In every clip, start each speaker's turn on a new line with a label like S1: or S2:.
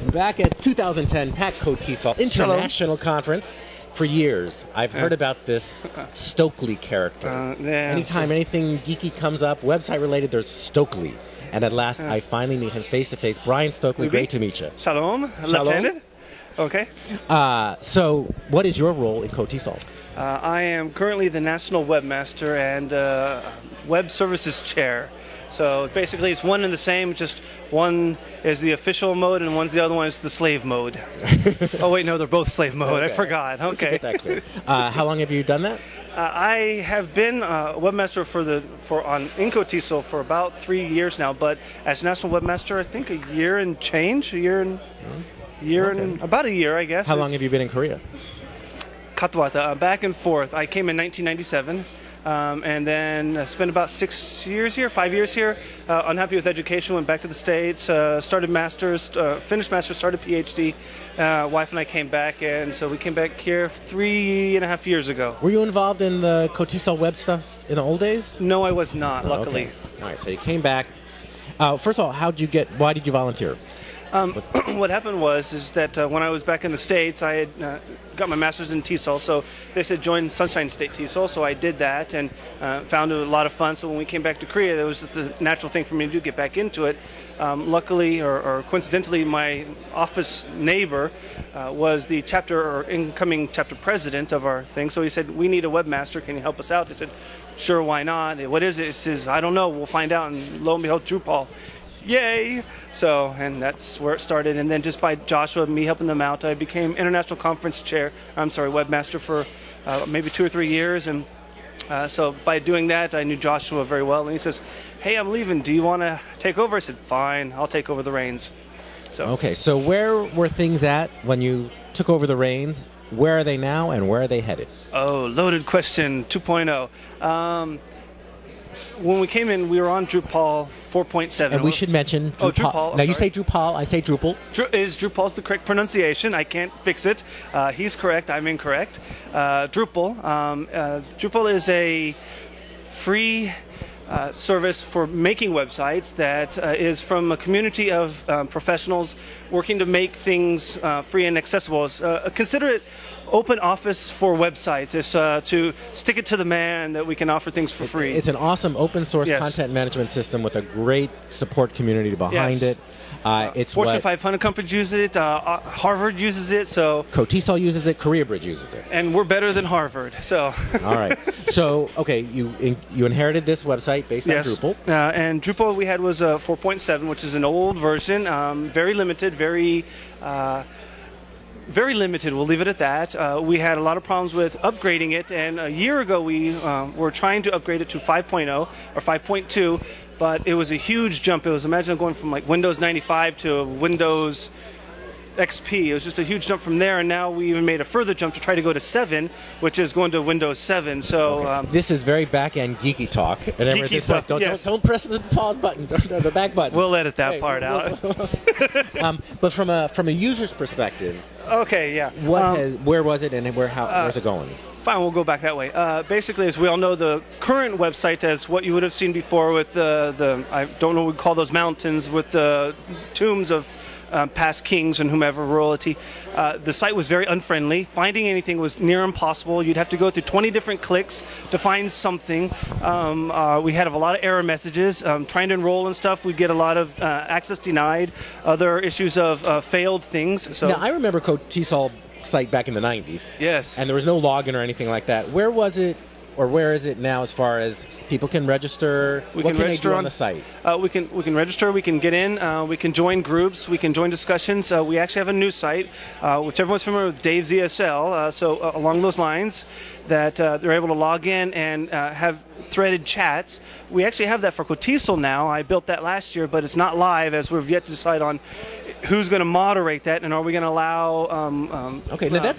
S1: Back at 2010 PAC KOTESOL International Conference. For years, I've heard about this Stoakley character. Anytime anything geeky comes up, website related, there's Stoakley. And at last, I finally meet him face to face. Bryan Stoakley, great to meet you.
S2: Shalom, left-handed. Okay.
S1: So, what is your role in KOTESOL?
S2: I am currently the National Webmaster and Web Services Chair. So basically it's one and the same, just one is the official mode and the other one is the slave mode. Oh wait, no, they're both slave mode. Okay. I forgot. Okay.
S1: Get that clear. How long have you done that?
S2: I have been webmaster in KOTESOL for about 3 years now, but as national webmaster, I think a year and change, about a year, I guess.
S1: How long have you been in Korea?
S2: Katawata, back and forth. I came in 1997. And then spent about 5 years here. Unhappy with education, went back to the States, started masters, finished masters, started PhD. Wife and I came back, and so we came back here 3.5 years ago.
S1: Were you involved in the KOTESOL web stuff in the old days?
S2: No, I was not, luckily.
S1: Okay. All right, so you came back. First of all, why did you volunteer?
S2: What happened is that when I was back in the States, I had got my master's in TESOL, so they said join Sunshine State TESOL, so I did that and found it a lot of fun. So when we came back to Korea, it was just the natural thing for me to do, get back into it. Luckily, or coincidentally, my office neighbor was the incoming chapter president of our thing, so he said, we need a webmaster, can you help us out? I said, sure, why not? What is it? He says, I don't know, we'll find out, and lo and behold, Drupal. Yay! So, and that's where it started. And then just by Joshua and me helping them out, I became international conference webmaster for maybe 2 or 3 years. And so by doing that, I knew Joshua very well. And he says, hey, I'm leaving. Do you want to take over? I said, fine, I'll take over the reins. So.
S1: Okay, so where were things at when you took over the reins? Where are they now, and where are they headed?
S2: Oh, loaded question 2.0. When we came in, we were on Drupal 4.7.
S1: And we should mention Drupal.
S2: Oh, Drupal.
S1: Now, you say Drupal, I say Drupal.
S2: Drupal's the correct pronunciation. I can't fix it. He's correct. I'm incorrect. Drupal. Drupal is a free service for making websites that is from a community of professionals working to make things free and accessible. Consider it open office for websites. It's to stick it to the man that we can offer things for free.
S1: It's an awesome open source content management system with a great support community behind it. It's
S2: Fortune 500 companies use it. Harvard uses it. So
S1: KOTESOL uses it. KoreaBridge uses it.
S2: And we're better than Harvard. So.
S1: All right. So okay, you inherited this website based on Drupal.
S2: And Drupal we had was 4.7, which is an old version, very limited, very limited, we'll leave it at that. We had a lot of problems with upgrading it, and a year ago we were trying to upgrade it to 5.0 or 5.2, but it was a huge jump. It was, imagine going from like Windows 95 to Windows XP. It was just a huge jump from there, and now we even made a further jump to try to go to 7, which is going to Windows 7. So
S1: this is very back-end geeky talk. And
S2: geeky stuff.
S1: Don't press the pause button, the back button.
S2: We'll edit that part out.
S1: But from a user's perspective,
S2: okay, yeah.
S1: Where was it, and where's it going?
S2: Fine, we'll go back that way. Basically, as we all know, the current website as what you would have seen before with I don't know what we call those mountains with the tombs of past kings and whomever royalty. The site was very unfriendly. Finding anything was near impossible. You'd have to go through 20 different clicks to find something. We had a lot of error messages. Trying to enroll and stuff, we'd get a lot of access denied, other issues of failed things. So
S1: now, I remember KOTESOL site back in the 90s.
S2: Yes.
S1: And there was no login or anything like that. Where was it? Or where is it now as far as people can register? What can they do on the site?
S2: We can register, we can get in, we can join groups, we can join discussions. We actually have a new site, which everyone's familiar with, Dave's ESL. So along those lines, that they're able to log in and have threaded chats. We actually have that for KOTESOL now. I built that last year, but it's not live as we've yet to decide on who's going to moderate that, and are we going to allow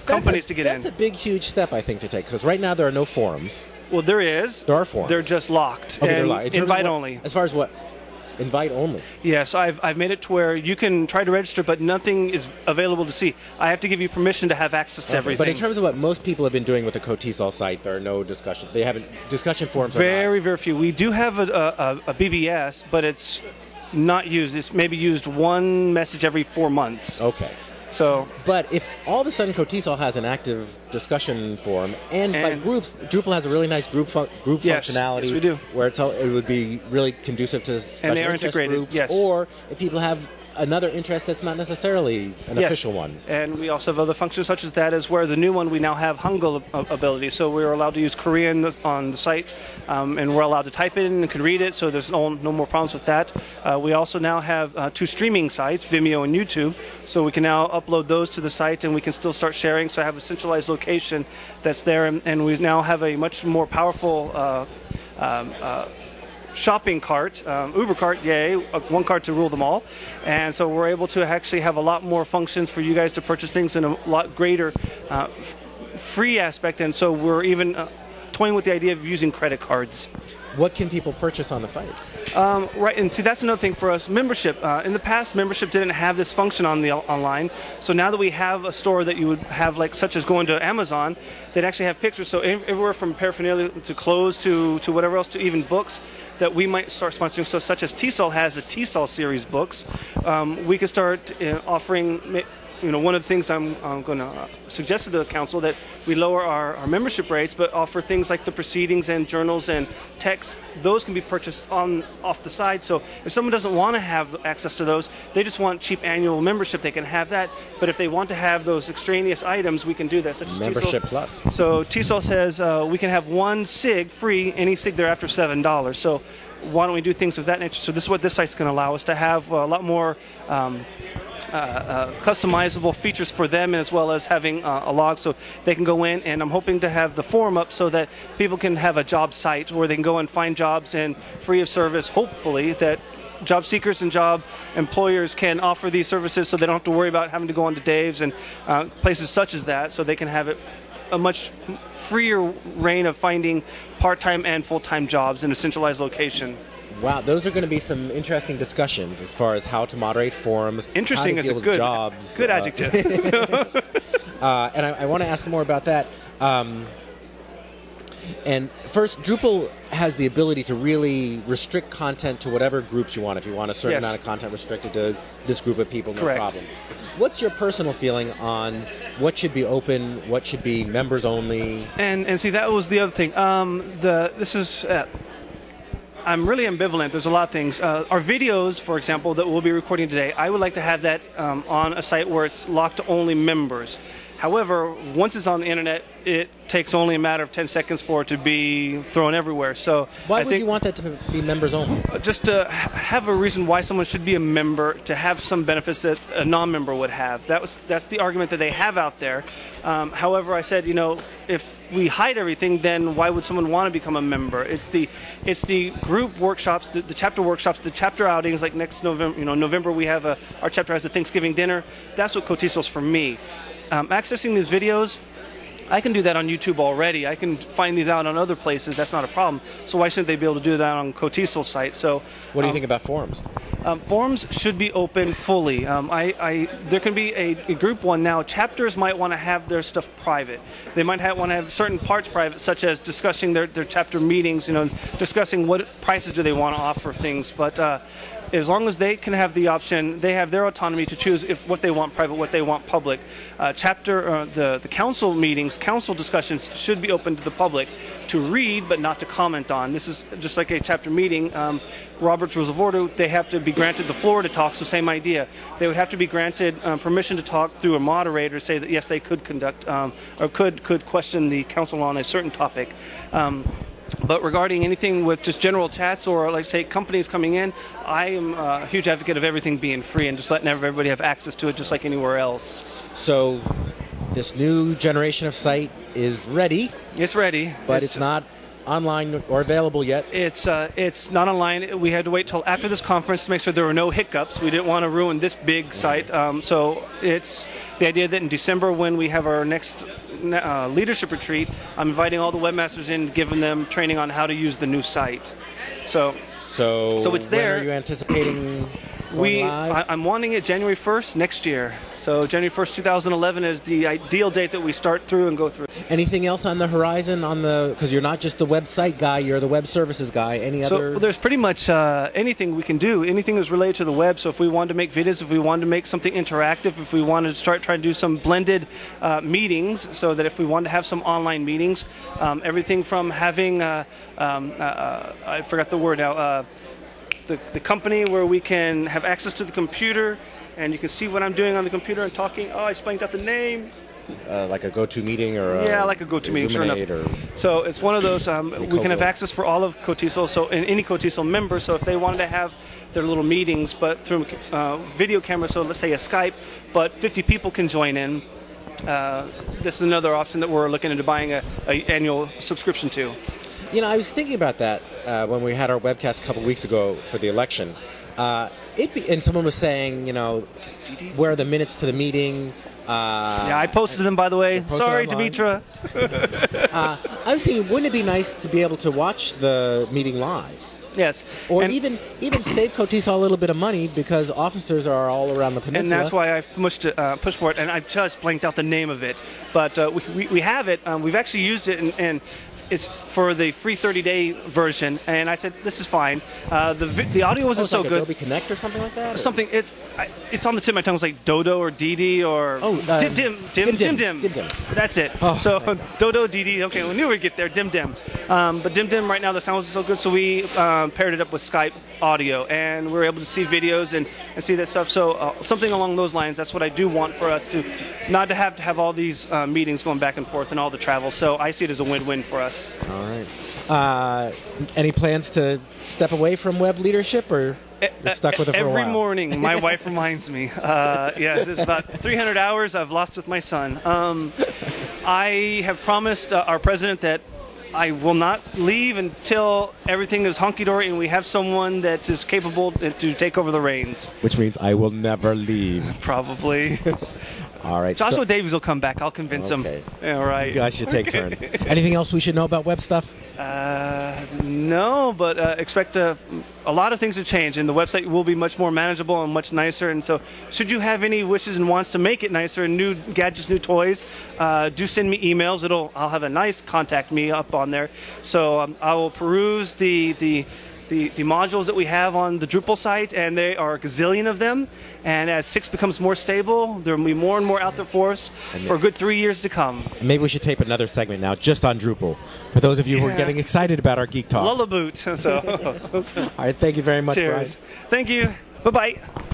S2: companies to get in.
S1: That's a big, huge step, I think, to take, because right now there are no forums.
S2: Well, there is.
S1: There are forums.
S2: They're just locked.
S1: Okay, they're locked.
S2: Invite only.
S1: As far as what? Invite only?
S2: Yes, I've made it to where you can try to register, but nothing is available to see. I have to give you permission to have access to everything.
S1: But in terms of what most people have been doing with the KOTESOL site, there are no discussion. They haven't discussion forums.
S2: Very few. We do have a BBS, but it's not used. It's maybe used one message every 4 months.
S1: Okay.
S2: So,
S1: but if all of a sudden KOTESOL has an active discussion forum, and by groups, Drupal has a really nice group functionality.
S2: Yes, we do.
S1: Where it would be really conducive to special
S2: and they are
S1: interest
S2: integrated.
S1: groups,
S2: yes.
S1: Or if people have another interest that's not necessarily an official one.
S2: And we also have other functions such as that, as where the new one we now have Hangul ability. So we're allowed to use Korean on the site, and we're allowed to type it in and can read it, so there's no more problems with that. We also now have 2 streaming sites, Vimeo and YouTube, so we can now upload those to the site and we can still start sharing. So I have a centralized location that's there, and we now have a much more powerful shopping cart, Uber cart, yay, one cart to rule them all. And so we're able to actually have a lot more functions for you guys to purchase things in a lot greater free aspect. And so we're even toying with the idea of using credit cards.
S1: What can people purchase on the site?
S2: Right, and see, that's another thing for us. Membership. In the past, membership didn't have this function on the online. So now that we have a store that you would have, like such as going to Amazon, they'd actually have pictures. So everywhere from paraphernalia to clothes to whatever else, to even books that we might start sponsoring. So such as TESOL has a TESOL series books. We could start offering. One of the things I'm going to suggest to the council that we lower our membership rates, but offer things like the proceedings and journals and texts. Those can be purchased off the side. So if someone doesn't want to have access to those, they just want cheap annual membership, they can have that. But if they want to have those extraneous items, we can do that, such as
S1: Membership
S2: TESOL.
S1: Plus.
S2: So TESOL says we can have 1 SIG free, any SIG thereafter $7. So why don't we do things of that nature? So this is what this site's going to allow us to have a lot more customizable features for them, as well as having a log so they can go in. And I'm hoping to have the forum up so that people can have a job site where they can go and find jobs, and free of service, hopefully, that job seekers and job employers can offer these services, so they don't have to worry about having to go on to Dave's and places such as that, so they can have it a much freer reign of finding part-time and full-time jobs in a centralized location.
S1: Wow, those are going to be some interesting discussions as far as how to moderate forums.
S2: Interesting is a good
S1: jobs.
S2: Good adjective.
S1: And I want to ask more about that. And first, Drupal has the ability to really restrict content to whatever groups you want. If you want a certain amount of content restricted to this group of people, no problem. What's your personal feeling on what should be open, what should be members only? And
S2: see, that was the other thing. I'm really ambivalent. There's a lot of things. Our videos, for example, that we'll be recording today, I would like to have that on a site where it's locked to only members. However, once it's on the internet, it takes only a matter of 10 seconds for it to be thrown everywhere. So
S1: why would you want that to be members only? Just
S2: to have a reason why someone should be a member, to have some benefits that a non-member would have. That's the argument that they have out there. However, I said, if we hide everything, then why would someone want to become a member? It's the group workshops, the chapter workshops, the chapter outings. Like next November, November we have our chapter has a Thanksgiving dinner. That's what KOTESOL's for me. Accessing these videos, I can do that on YouTube already. I can find these out on other places. That's not a problem. So why shouldn't they be able to do that on KOTESOL site? So,
S1: what do you think about forums?
S2: Forums should be open fully. There can be a group one now. Chapters might want to have their stuff private. They might want to have certain parts private, such as discussing their chapter meetings. Discussing what prices do they want to offer things. But as long as they can have the option, they have their autonomy to choose what they want private, what they want public. The council meetings, council discussions should be open to the public to read, but not to comment on. This is just like a chapter meeting. Robert's Rules of Order, they have to be granted the floor to talk, so same idea. They would have to be granted permission to talk through a moderator, say that yes, they could conduct or could question the council on a certain topic. But regarding anything with just general chats or, like, say, companies coming in, I am a huge advocate of everything being free and just letting everybody have access to it just like anywhere else.
S1: So this new generation of site is ready.
S2: It's ready.
S1: But it's not online or available yet.
S2: It's not online. We had to wait till after this conference to make sure there were no hiccups. We didn't want to ruin this big site. So it's the idea that in December, when we have our next leadership retreat, I'm inviting all the webmasters in, giving them training on how to use the new site. So it's there.
S1: When are you anticipating going live?
S2: I'm wanting it January 1st next year. So January 1st, 2011 is the ideal date that we start through and go through.
S1: Anything else on the horizon? Because you're not just the website guy, you're the web services guy. Any other?
S2: So there's pretty much anything we can do. Anything that's related to the web. So if we wanted to make videos, if we wanted to make something interactive, if we wanted to start trying to do some blended meetings, so that if we wanted to have some online meetings, everything from having I forgot the word now. The company where we can have access to the computer and you can see what I'm doing on the computer and talking. Oh, I blanked out the name.
S1: Like a GoToMeeting or
S2: like a GoToMeeting, sure enough. So it's one of those. We can have access for all of KOTESOL. So any KOTESOL member. So if they wanted to have their little meetings, but through video camera, so let's say a Skype, but 50 people can join in. This is another option that we're looking into buying an annual subscription to.
S1: You know, I was thinking about that when we had our webcast a couple weeks ago for the election. And someone was saying, you know, where are the minutes to the meeting?
S2: Yeah, I posted them, by the way. Sorry, Demetra.
S1: I was thinking, wouldn't it be nice to be able to watch the meeting live?
S2: Yes.
S1: Or even save KOTESOL a little bit of money because officers are all around the peninsula.
S2: And that's why I've pushed for it, and I just blanked out the name of it. But we have it. We've actually used it, and it's for the free 30-day version, and I said this is fine. The audio wasn't so
S1: like
S2: good.
S1: Adobe Connect or something like that.
S2: Something it's on the tip of my tongue. It's like Dodo or Didi or Dim. That's it.
S1: Oh,
S2: so Dodo, Didi. Okay, we knew we'd get there. Dim. But Dim right now the sound wasn't so good, so we paired it up with Skype audio, and we were able to see videos and see that stuff. So something along those lines. That's what I do want for us to not to have all these meetings going back and forth and all the travel. So I see it as a win-win for us.
S1: All right. Any plans to step away from web leadership, or you're stuck with it for a while?
S2: Every morning, my wife reminds me. Yes, it's about 300 hours I've lost with my son. I have promised our president that I will not leave until everything is hunky-dory and we have someone that is capable to take over the reins.
S1: Which means I will never leave.
S2: Probably.
S1: All right.
S2: Joshua Davies will come back. I'll convince him. All right.
S1: You guys should take turns. Anything else we should know about web stuff?
S2: No, but expect a lot of things to change, and the website will be much more manageable and much nicer. And so, should you have any wishes and wants to make it nicer and new gadgets, new toys, do send me emails. I'll have a nice contact me up on there. So I will peruse the modules that we have on the Drupal site, and there are a gazillion of them. And as 6 becomes more stable, there will be more and more out there for us for a good 3 years to come.
S1: Maybe we should tape another segment now just on Drupal for those of you who are getting excited about our Geek Talk.
S2: Lullaboot. So.
S1: All right, thank you very much,
S2: Cheers.
S1: Bryan.
S2: Thank you. Bye-bye.